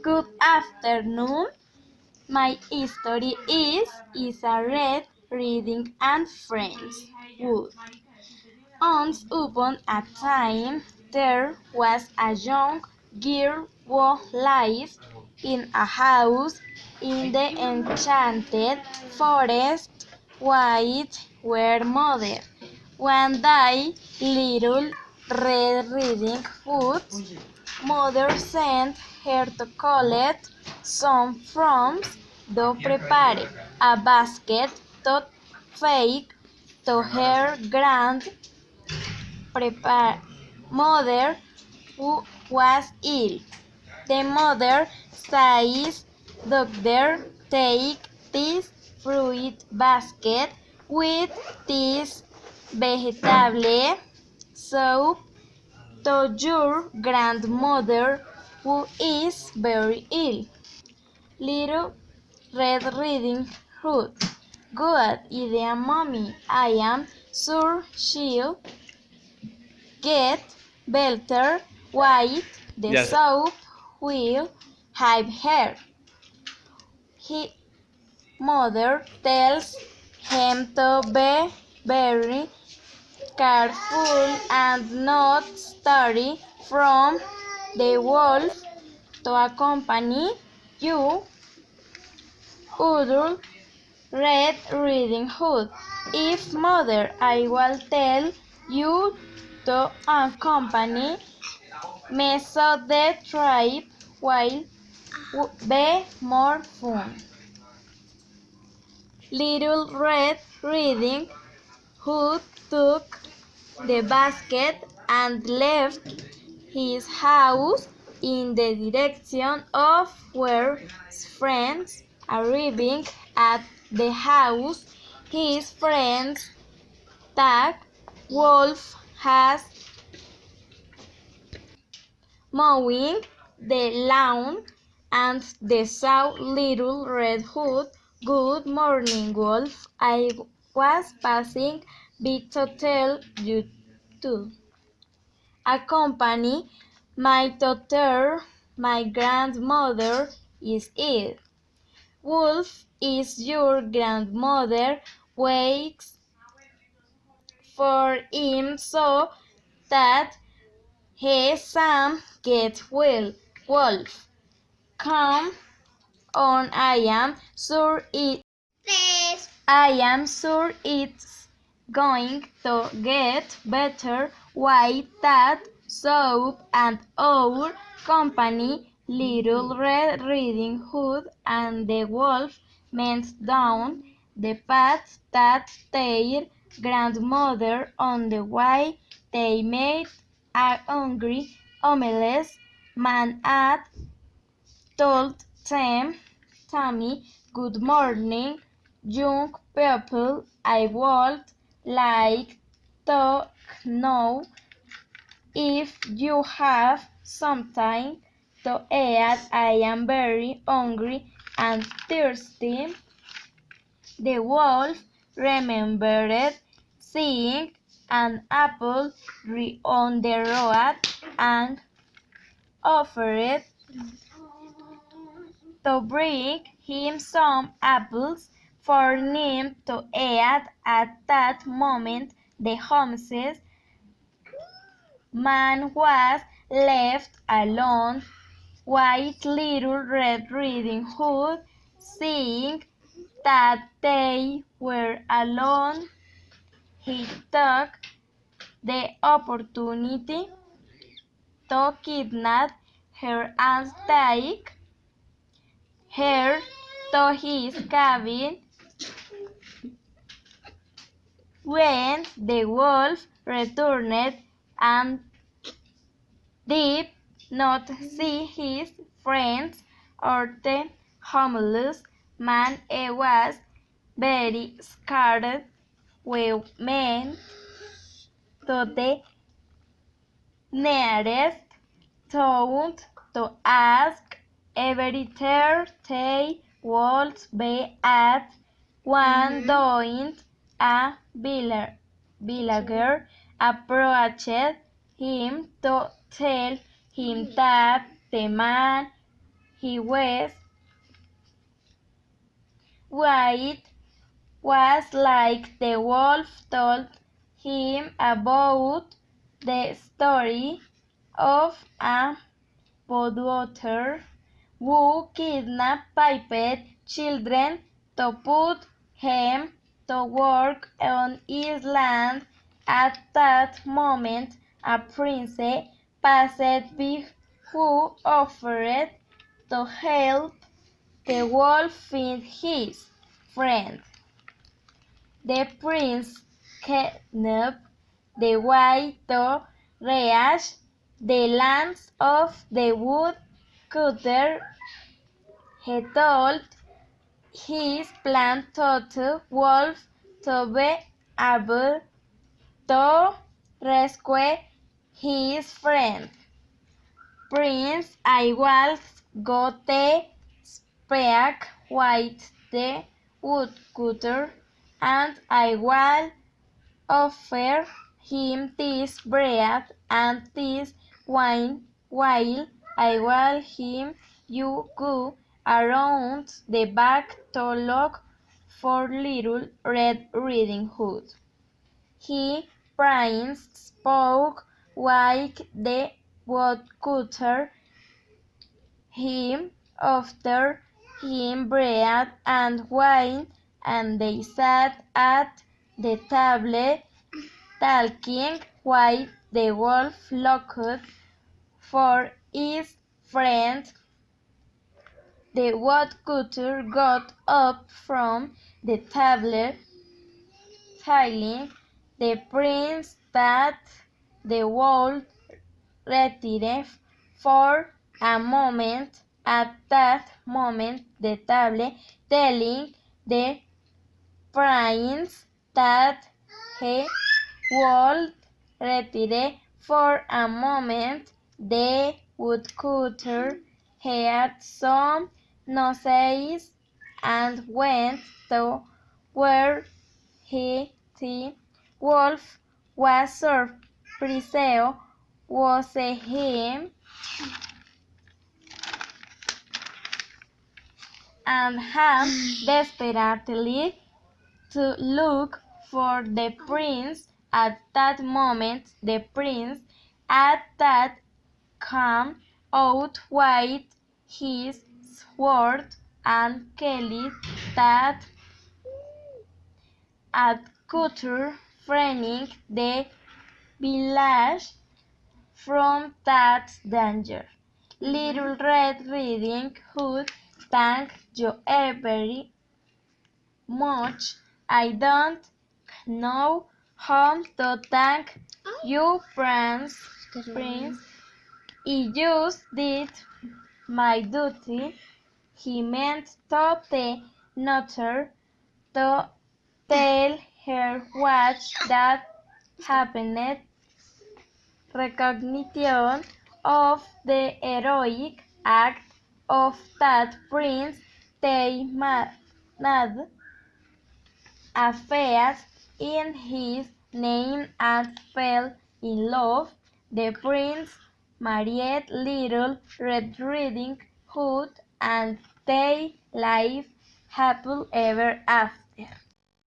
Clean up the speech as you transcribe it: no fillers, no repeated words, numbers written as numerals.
Good afternoon. My story is a red reading and friends wood. Once upon a time there was a young girl who lived in a house in the enchanted forest with her mother. One day, little Red Riding Hood's mother sent her to collect some fruits to prepare a basket to take to her mother who was ill. The mother says, "Doctor, take this fruit basket with this vegetable soup to your grandmother who is very ill." Little Red Riding Hood. Good idea, mommy. I am sure she'll get better with the Yes. soup will help her. His mother tells him to be very careful and not stray from the wolf to accompany you. Udul Red Riding Hood. If mother, I will tell you to accompany me so the trip will be more fun. Little Red Riding Hood took the basket and left his house in the direction of where his friends. Arriving at the house, his friends thought Wolf has mowing the lawn and they saw Little Red Hood. "Good morning, Wolf. I was passing by to tell you to accompany my daughter. My grandmother is ill." "Wolf, is your grandmother waits for him so that he can get well." "Wolf, come on, I am sure it's going to get better with that soup and our company." Little Red Riding Hood and the wolf went down the path that their grandmother. On the way, they made a hungry homeless man and told them, "Tommy, good morning, young people. I would like to know if you have something to eat. I am very hungry and thirsty." The wolf remembered seeing an apple tree on the road and offered to bring him some apples for him to eat. At that moment, the homeless man was left alone with Little Red Riding Hood. Seeing that they were alone, he took the opportunity to kidnap her and take her to his cabin. When the wolf returned and did not see his friends or the homeless man, he was very scared. We went to the nearest town to ask if they would be at one point. A villager approached him to tell him that the man he was white was like the wolf told him about the story of a potter who kidnapped piped children to put them to work on his land. At that moment a princess passed by who offered to help the wolf find his friend. The prince kidnapped the wife to reach the lands of the woodcutter. He told his plan to the wolf to be able to rescue his friend. Prince Iwal got the speak with the woodcutter, and Iwal offered him this bread and this wine while Iwal him you go around the back to look for Little Red Riding Hood. He prince spoke like the woodcutter. Him after him bread and wine, and they sat at the table talking while the wolf looked for his friend. The woodcutter got up from the table, telling the prince that the wolf retired for a moment. At that moment the table telling the prince that he would retire for a moment. The woodcutter heard some noises and went to where the wolf was surprised was him and had desperately to look for the prince. At that moment the prince at that came out with his sword and killed that at cutter, freeing the village from that danger. Little Red Riding Hood, thank you very much. I don't know how to thank you, Prince. I just did my duty. He meant to the nutter to tell her what that happened. Recognition of the heroic act of that prince, they made a feast in his name and fell in love. The prince married Little Red Riding Hood, and they lived happily ever after.